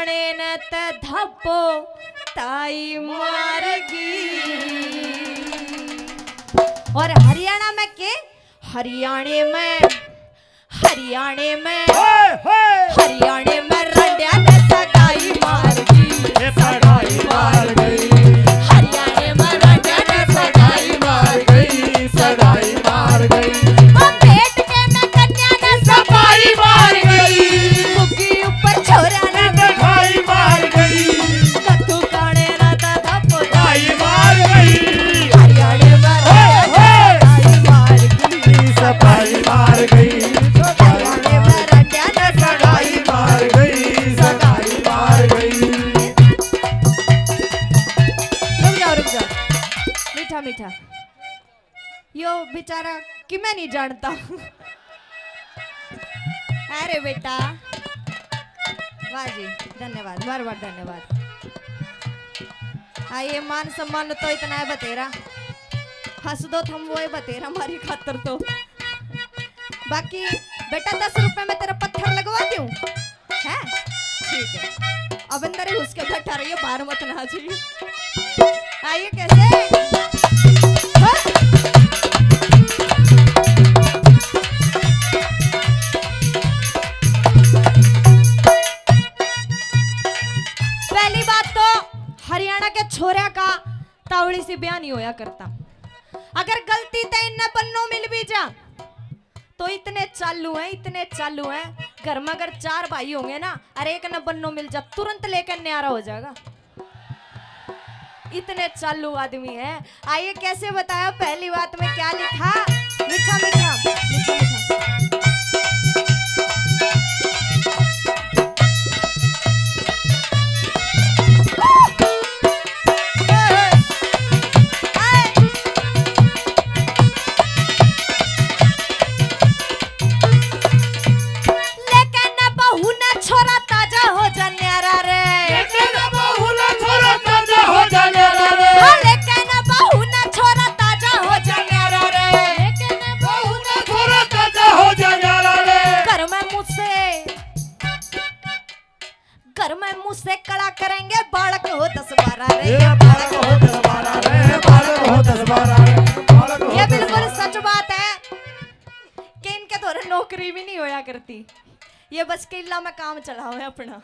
काणे न त धप्पो ताई मारगी। और हरियाणा में के हरियाणे में रंडिया ने सगाई मार गई, सगाई मार गई। हरियाणे में रंडिया ने सगाई मार गई, सगाई मार गई। पेट के में कन्या ने सगाई मार गई। मुक्की ऊपर छोरा ने सगाई मार गई। कथू काणे ना था पुताई मार गई। हरियाणे में सगाई मार गई, सगाई मार गई। हरियाणे में रंडिया ने सगाई मार गई, सगाई मार गई। रुक जाओ मीठा मीठा यो बेचारा कि मैं नहीं जानता। अरे बेटा वाह जी धन्यवाद, बार बार धन्यवाद। ये मान सम्मान तो इतना है बतेरा, हंस दो थम वो है बतेरा हमारी खातर तो। बाकी बेटा 10 रुपए में तेरा पत्थर लगवा दूं है, ठीक है। अब अंदर ही उसके बैठा रहिए, बाहर मत ना जाइए। आइए कैसे हाँ? पहली बात तो हरियाणा के छोरा का तावड़ी से ब्याह नहीं होया करता। अगर गलती ते इन बन्नो मिल भी जा तो इतने चालू हैं घर में अगर 4 भाई होंगे ना, अरे एक न बन्नो मिल जा तुरंत लेकर न्यारा हो जाएगा, इतने चालू आदमी है। आइए कैसे बताया, पहली बात में क्या लिखा, मीठा मीठा मीठा मीठा। मुझसे कड़ा करेंगे बालक हो 10-12 रे, ये बिल्कुल सच बात है कि इनके द्वारा नौकरी भी नहीं होया करती, ये बस किला में काम चलाओ है अपना।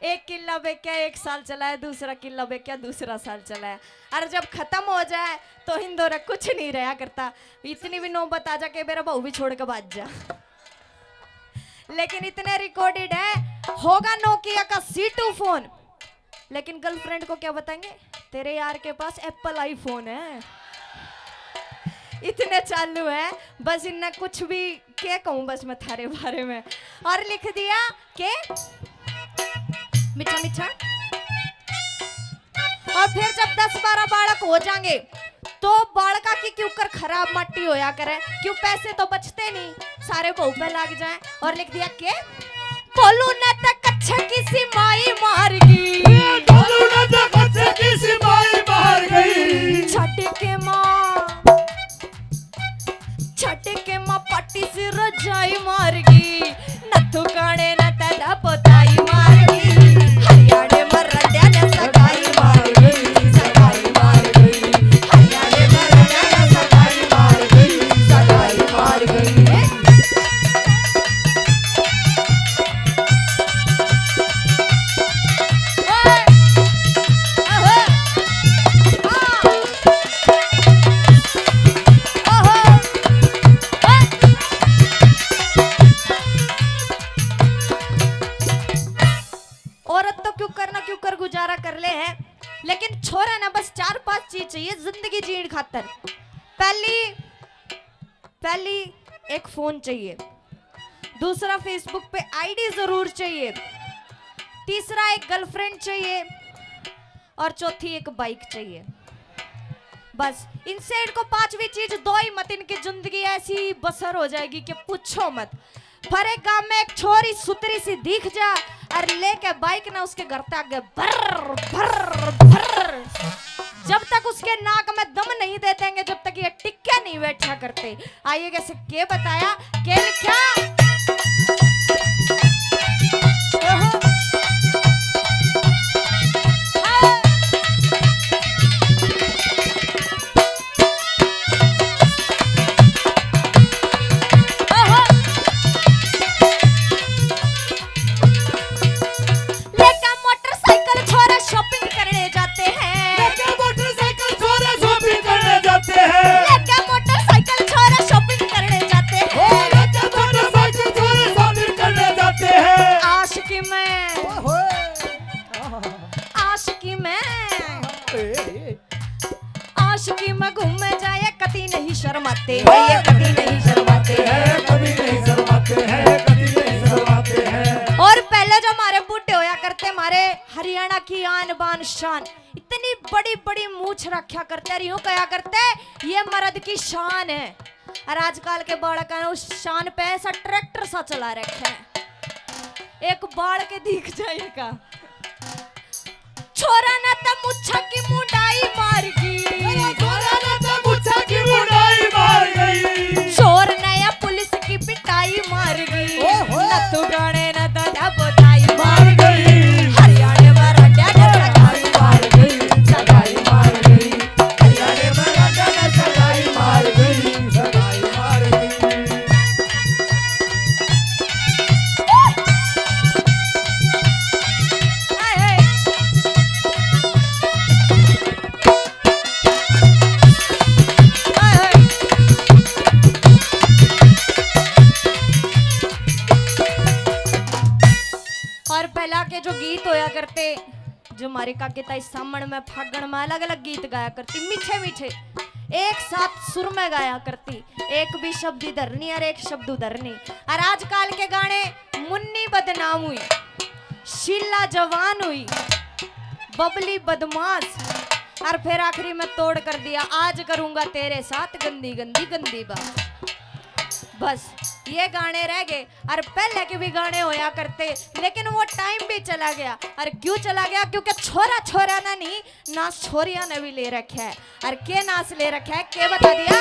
एक किला बेचा 1 साल चला है, दूसरा किला बेचा दूसरा साल चला है, और जब खत्म हो जाए तो इन दोनों कुछ नहीं रहा करता। इतनी भी नौबत आ जा के मेरा बहू भी छोड़ के भाग जा। लेकिन इतने रिकॉर्डेड है, होगा नोकिया का C2 फोन, लेकिन गर्लफ्रेंड को क्या बताएंगे, तेरे यार के पास एप्पल आईफोन है। इतने चालू है, बस इनने कुछ भी क्या कहूं बस मैं थारे बारे में। और लिख दिया के मीठा मीठा। और फिर जब 10-12 बालक हो जाएंगे तो बालका की क्यों कर खराब मट्टी होया करे, क्यों पैसे तो बचते नहीं, सारे बहू पे लग जाए। और लिख दिया के बोलू न तक कच्चे की सिमाई मार गई, बोलू न तक कच्चे की सिमाई मार गई। छटे के माँ पट्टी से रजाई मार गई, नथु काने न तदा पोताई मार गई। हरियाणे में रंडिया ने सगाई मार गई, सगाई मार गई। हरियाणे में रंडिया ने सगाई मार गई, सगाई मार गई। गुजारा कर ले है, लेकिन छोरा ना बस 4-5 चीज चाहिए जिंदगी जीने खातर। पहली एक फोन चाहिए, दूसरा फेसबुक पे आईडी जरूर चाहिए, तीसरा एक गर्लफ्रेंड चाहिए, और चौथी एक बाइक चाहिए। बस इनसे इनको 5वीं चीज दो ही मत, इनकी जिंदगी ऐसी बसर हो जाएगी कि पूछो मत। पर एक गांव में एक छोरी सुतरी सी दिख जा और लेके बाइक ना उसके घर तक आगे भर भर भर, जब तक उसके नाक में दम नहीं दे देंगे, जब तक ये टिक्के नहीं बैठा करते। आइए कैसे के बताया के क्या जवान शान, इतनी बड़ी बड़ी मूछ रखा करते और यूं कहा करते ये मर्द की शान है। और आजकल के बालक उस शान पे ऐसा ट्रैक्टर सा चला रखे है, एक बाल के दिख जाएगा। छोरा ने तो मुच्छा की मुंडाई मार गई, छोरा ने तो मुच्छा की मुंडाई मार गई, चोर ने या पुलिस की पिटाई मार गई, नत्थू गाने न तो बताई मार गई, हरियाणा में रंडा ने सगाई मार गई, सगाई मार गई, हरियाणा में राजा ने सगाई मार गई, सगाई मार गई। और पहला के जो गीत होया करते, जो हमारे काके ताई सामण में फागण में अलग अलग गीत गाया करती, मीठे मीठे एक साथ सुर में गाया करती, एक भी शब्द इधर नहीं और एक शब्द उधर नहीं। और आजकल के गाने मुन्नी बदनाम हुई, शीला जवान हुई, बबली बदमाश, और फिर आखिरी में तोड़ कर दिया आज करूंगा तेरे साथ गंदी गंदी गंदी बात। बस ये गाने रह गए। और पहले के भी गाने होया करते, लेकिन वो टाइम भी चला गया। और क्यों चला गया? क्योंकि छोरा छोरा ना नहीं, नाच छोरिया ने भी ले रखा है। और के नाच ले रखा है, के बता दिया?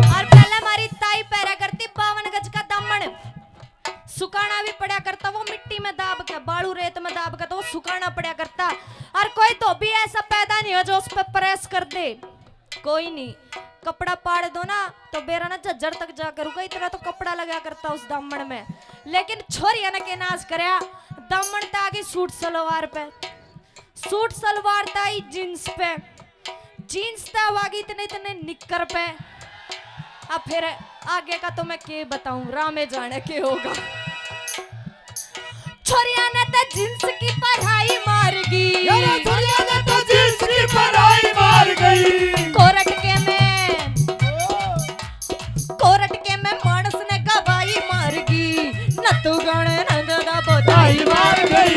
और पहले हमारी ताई पैरा करती 52 गज का दामन, सुखाना भी पड़ा करता, वो मिट्टी में दाब के, बालू रेत में दाब के तो वो सुखाना पड़ा करता। और कोई धोबी ऐसा पैदा नहीं हो जो उस पर प्रेस कर दे, कोई नहीं। कपड़ा पाड़ दो ना तो बेरा ना झज्जर तक जाकर रुका, इतना तो कपड़ा लगा करता उस दामन में। लेकिन छोरिया ने के नाच करया, दामन था आगे सूट सलवार पे, सूट सलवार था जींस पे, जीन्स था वागी इतने इतने निक्कर पे। अब फिर आगे का तो मैं के बताऊं, रामे जाने के होगा। छोरिया ने तो जींस की पढ़ाई मार गई, छोरिया ने तो जींस की पढ़ाई मार गई। कोरट के में मानस ने गवाही मार गई, नत्थू गाने नंदा बताई मार गई।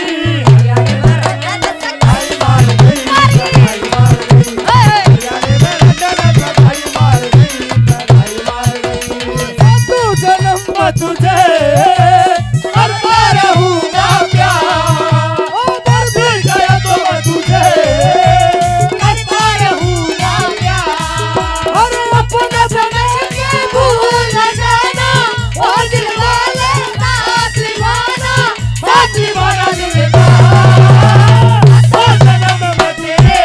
तुझे करता रहूंगा प्यार, मर भी गया तो मैं तुझे करता रहूंगा प्यार। अरे अपना समझ के भूल जाना, ओ दिल वाले साथ निभाना, साथ निभाना निभाना, ओ जन्म में तेरे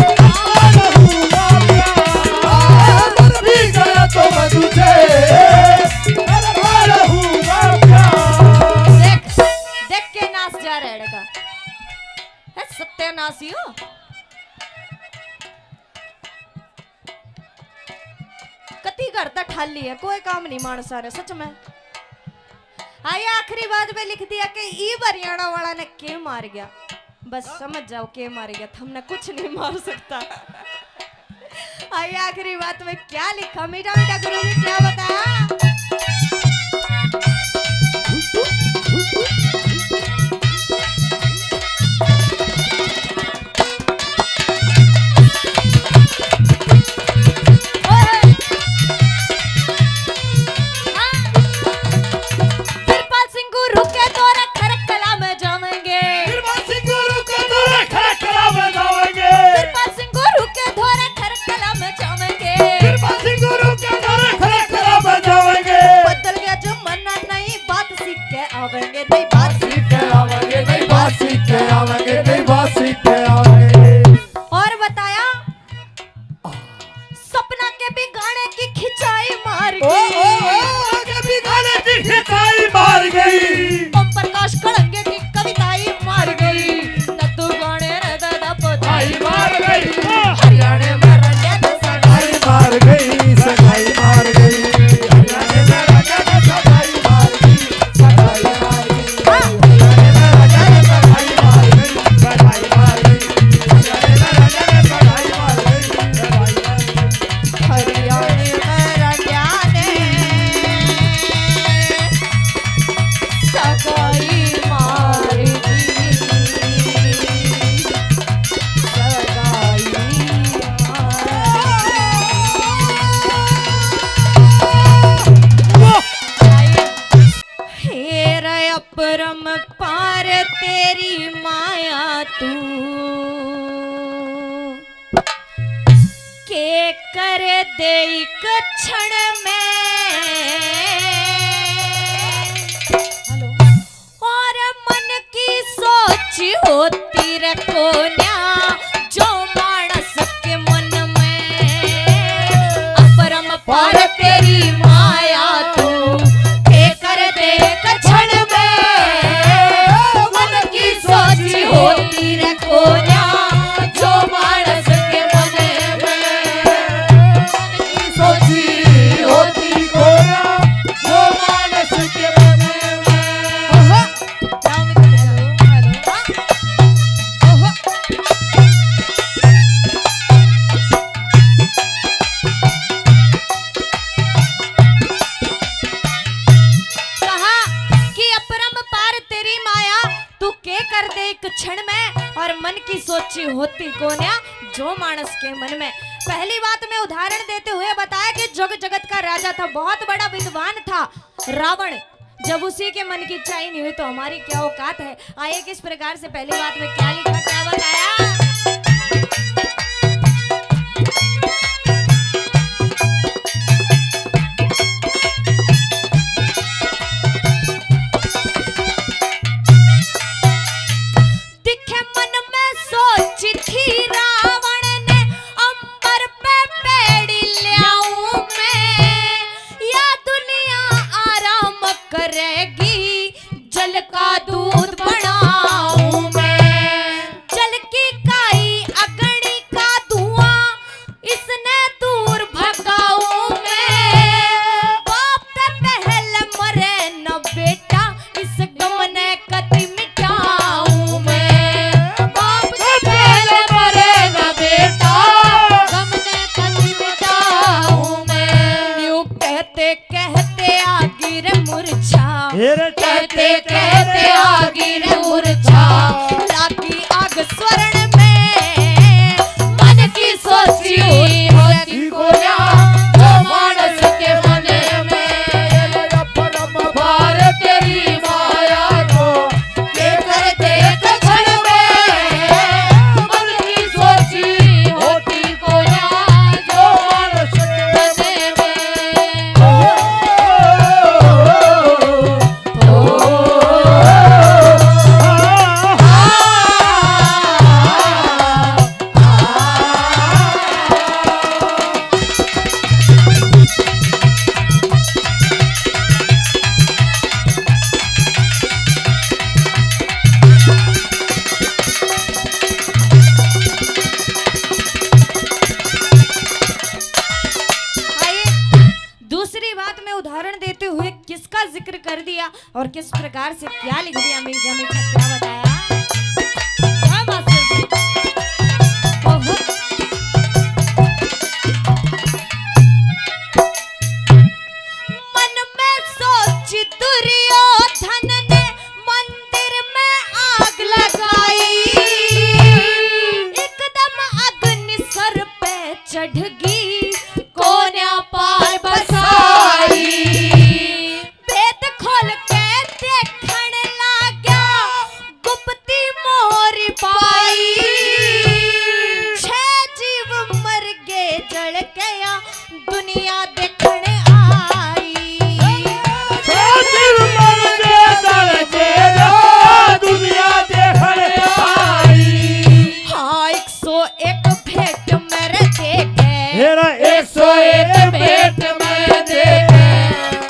करता रहूंगा प्यार, मर भी गया तो मैं तुझे। सत्यानाशी हो। कती करता ठाली है, कोई काम नहीं मानसा रे सच में। आया आखिरी बात में लिख दिया कि ई हरियाणा वाला ने के मार गया, बस समझ जाओ के मार गया, हमने कुछ नहीं मार सकता। आया आखिरी बात में क्या लिखा, मीठा मीठा गुरु जी क्या बताया? आवेंगे नहीं बात सीख के आवेंगे, नहीं बात सीख के आवेंगे। अपरम पार तेरी माया तू के कर दे एक क्षण में और मन की सोच होती रे कोन्या जो मानस के मन में अपरम पार तेरी माया तू के कर दे एक क्षण में मन की सोच होती रे कोन्या जो मानस के मन में सोची होती कोना जो मानस के मन क्षण में और मन की सोची होती कोन्या जो मानस के मन में। पहली बात में उदाहरण देते हुए बताया कि जग जगत का राजा था, बहुत बड़ा विद्वान था रावण। जब उसी के मन की इच्छा ही नहीं हुई तो हमारी क्या औकात है। आइए किस प्रकार से पहली बात में क्या लिखा क्या बताया। जल का दूध बनाऊं मैं, जल की काई अग्नि का धुआं इसने दूर भगाऊं मैं। बाप पे पहले मरे न बेटा इस गम ने कति मिटाऊं मैं। बाप पे पहले मरे न बेटा गम ने कति मिटाऊं मैं। यूं कहते कहते आगी रे मुरझा, कहते कहते आगी रे मुरझा लागी आग स्वर्ण में मन की सोची होती कोन्या जो मानस के मन में अपरम पार तेरी माया को के करते एक क्षण में मन की सोची होती कोन्या जो मानस के मन में। दूसरी बात में उदाहरण देते हुए किसका जिक्र कर दिया और किस प्रकार से क्या लिख दिया मीठा मीठा क्या बताया। हाँ मास्टर जी। ओहो। मन में सोची दुर्योधन ने मंदिर में आग लगाई, एकदम अग्नि सर पे चढ़ गई कोन्या पार बसाई। वेद खोल के देखने लाग्या गुप्ती मोरी पाई। 6 जीव मर गए जल गया दुनिया देखने आई। दुनिया देखने आई। हाँ 101 भेंट मेरे देखे, 101 भेंट में देखे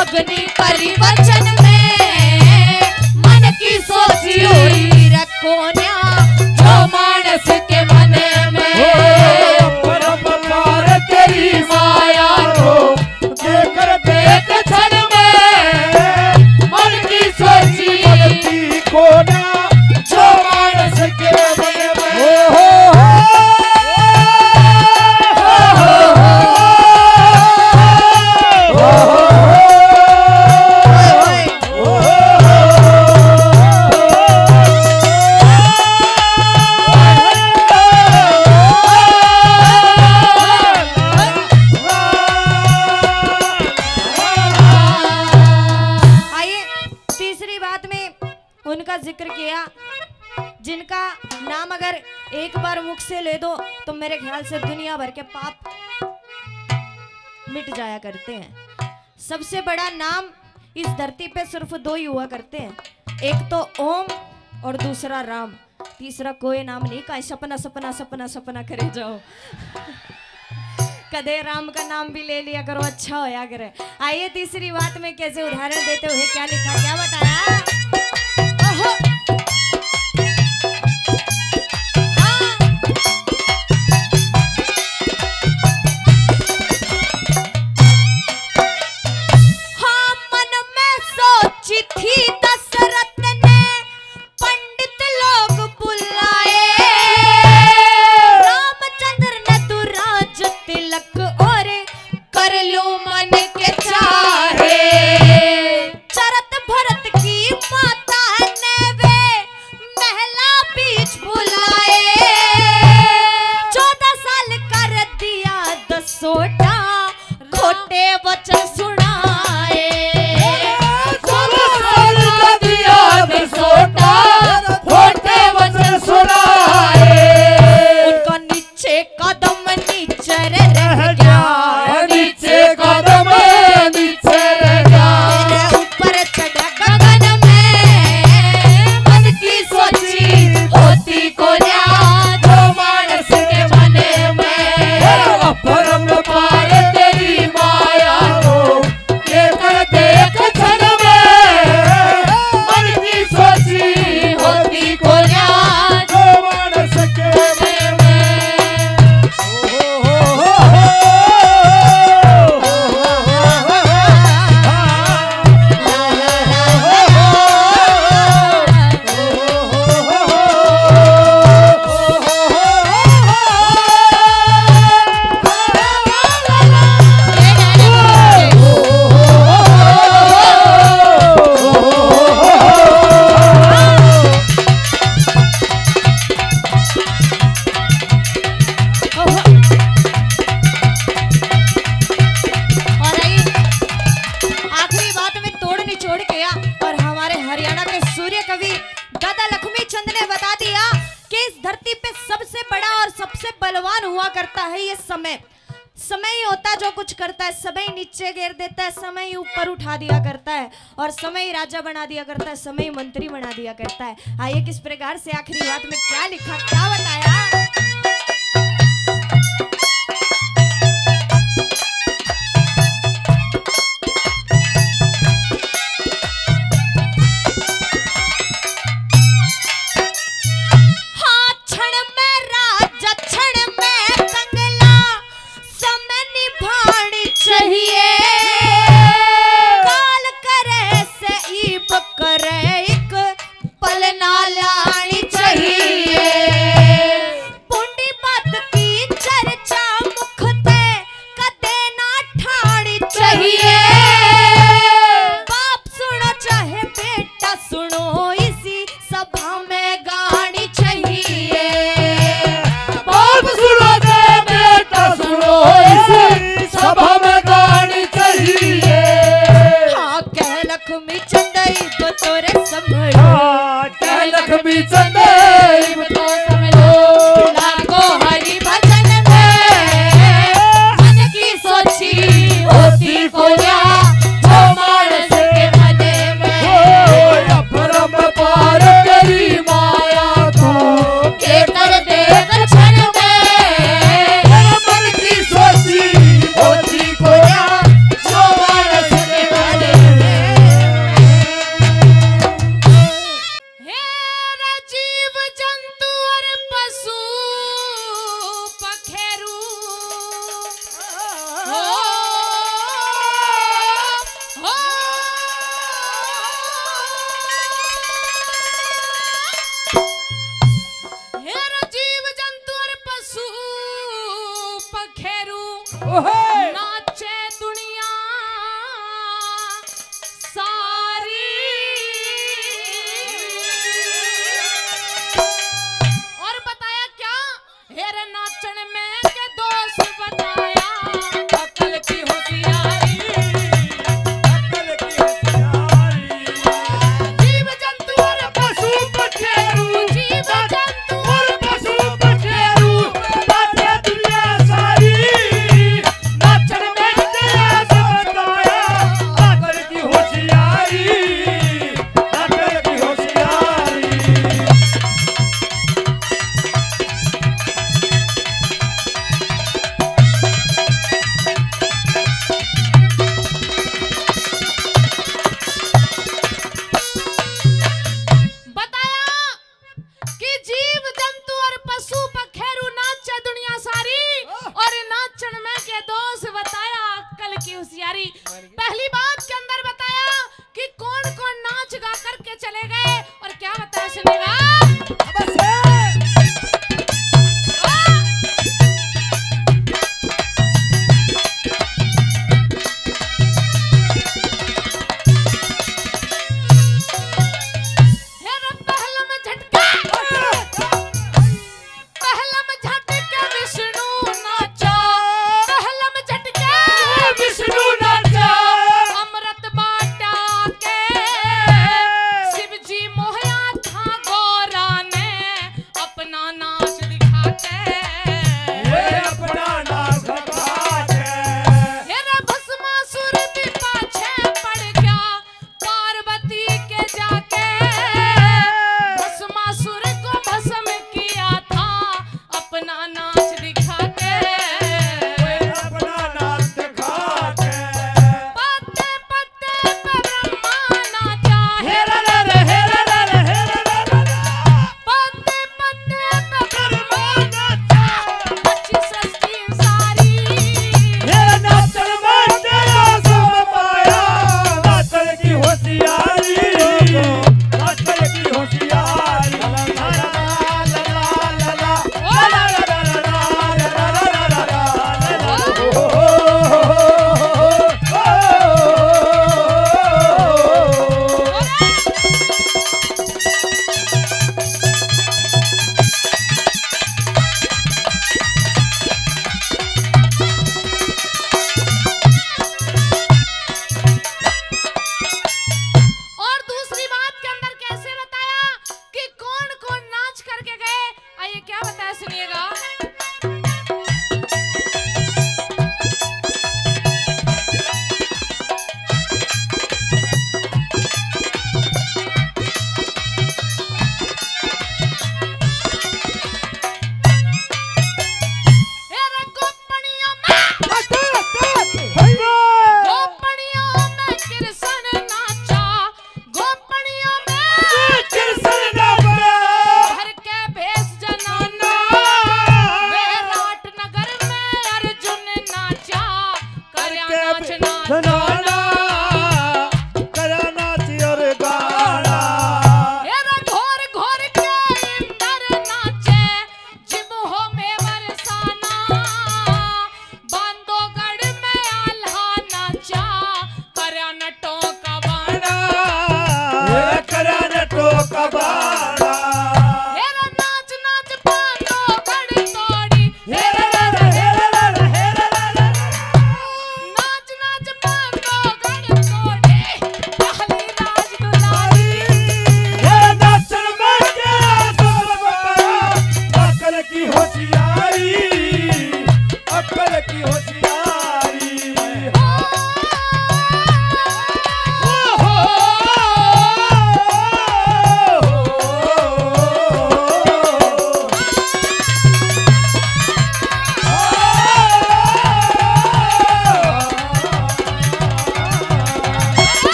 अग्नि परिवचन में मन की सोची हुई रे कोन्या जो मानस के मन में। अपरम पार तेरी माया को देकर देख क्षण में मन की सोची होती कोना जो मानस के मन में। उनका जिक्र किया जिनका नाम अगर एक बार मुख से ले दो तो मेरे ख्याल से दुनिया भर के पाप मिट जाया करते हैं। सबसे बड़ा नाम इस धरती पे सिर्फ दो ही हुआ करते हैं, एक तो ओम और दूसरा राम। तीसरा कोई नाम नहीं, का सपना सपना सपना सपना करे जाओ। कदे राम का नाम भी ले लिया करो, अच्छा होया करे। आइए तीसरी बात में कैसे उदाहरण देते हुए क्या लिखा, क्या बताया। ओहो! हाँ, मन में सोची थी दशरथ ने पंडित लोग बुलाए, रामचंद्र ने तू राज तिलक और कर लूं मन के चाहे। चरत भरत की माता ने वे महला बीच बुलाए, 14 साल कर दिया दसोटा खोटे वचन सुनाए। 14 साल का दिया दसोटा खोटे वचन सुनाए। उनका नीचे कदम नीचे रह गया, नीचे कदम नीचे रह गया। तेरे ऊपर चढ़ा गगन में, मन की सोची होती को न्याज जो मानस के मने में अपरम पार तेरी माया को ये कर देख क्षण में। मन की सोची होती को न्याज जो मानस के मने में। और आइए आखिरी बात में तोड़ निचोड़ किया और हमारे हरियाणा के सूर्य कवि दादा लक्ष्मी चंद ने बता दिया कि इस धरती पे सबसे बड़ा और सबसे बलवान हुआ करता है ये समय। समय ही होता है जो कुछ करता है, समय ही नीचे गिर देता है, समय ही ऊपर उठा दिया करता है, और समय ही राजा बना दिया करता है, समय ही मंत्री बना दिया करता है। आइए किस प्रकार से आखिरी बात में क्या लिखा, क्या बताया। हाँ, क्षण में राजा क्षण में कंगला, समय निभानी चाहिए। काल करे से ईब करे एक पल ना लानी चाहिए। पुंडी बात की चर्चा मुख ते कदे ना ठानी चाहिए। बाप सुनो चाहे बेटा सुनो, इसी सभा में गानी चाहिए। बाप सुनो दे बेटा सुनो, इसी सभा में गानी चाहिए। हाँ, कह लक्ष्मी चंदई तो तोरे संभलो, कह लक्ष्मी चंद तो समझो। लागो हरि भजन में, मन की सोची होती को न्याज जो मानस के मने में। अपरम पार तेरी माया को के कर देख क्षण में, मन की सोची होती को जो मानस के मने में। हे रे जीव जंतु और पशु पखेरु, हो हो हे रे जीव जंतु और पशु पखेरु, नाचे दुनिया सारी। और बताया क्या, हेरे नाचन में के दोष बताया। अकल की होशियारी, अकल की होशियारी। जीव जंतु और नाचल की होशियारी। बताया कि जीव जंतु और पशु पखेरु नाचे दुनिया सारी, और नाचन में के दोष बताया अक्कल की होशियारी। पहली बात के अंदर बताया कि कौन कौन नाच गा करके चले गए, और क्या बताया सुनेगा।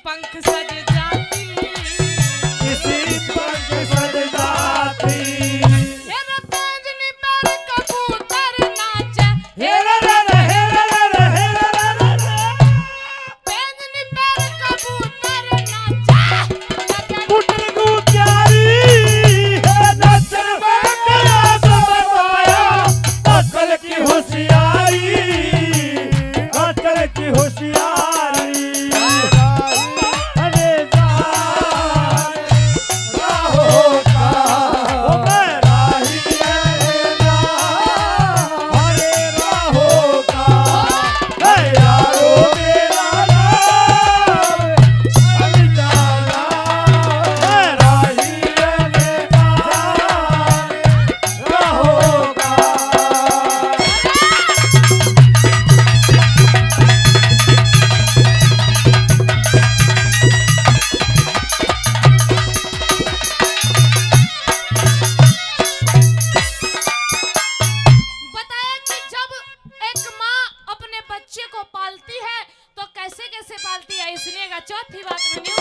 पंख सज जाती, इसी पंख सज जाती। हेरा तेंजनी पर कबूतर नाचे, हेरा रे रे हेरा रे रे हेरा रे रे रे। तेंजनी पर कबूतर नाचे, पुत्र को प्यारी है नचन में तेरा सब पाया। अकल की होशियारी, अकल की होशियारी। अरे जान राहों का ओ मैं राही है जान। अरे राहों का है यारो मेरा नाम अनजाना। मैं राही है जान राहों का। बताया कि जब एक माँ अपने बच्चे को पालती है तो कैसे कैसे पालती है, इसलिए चौथी बात में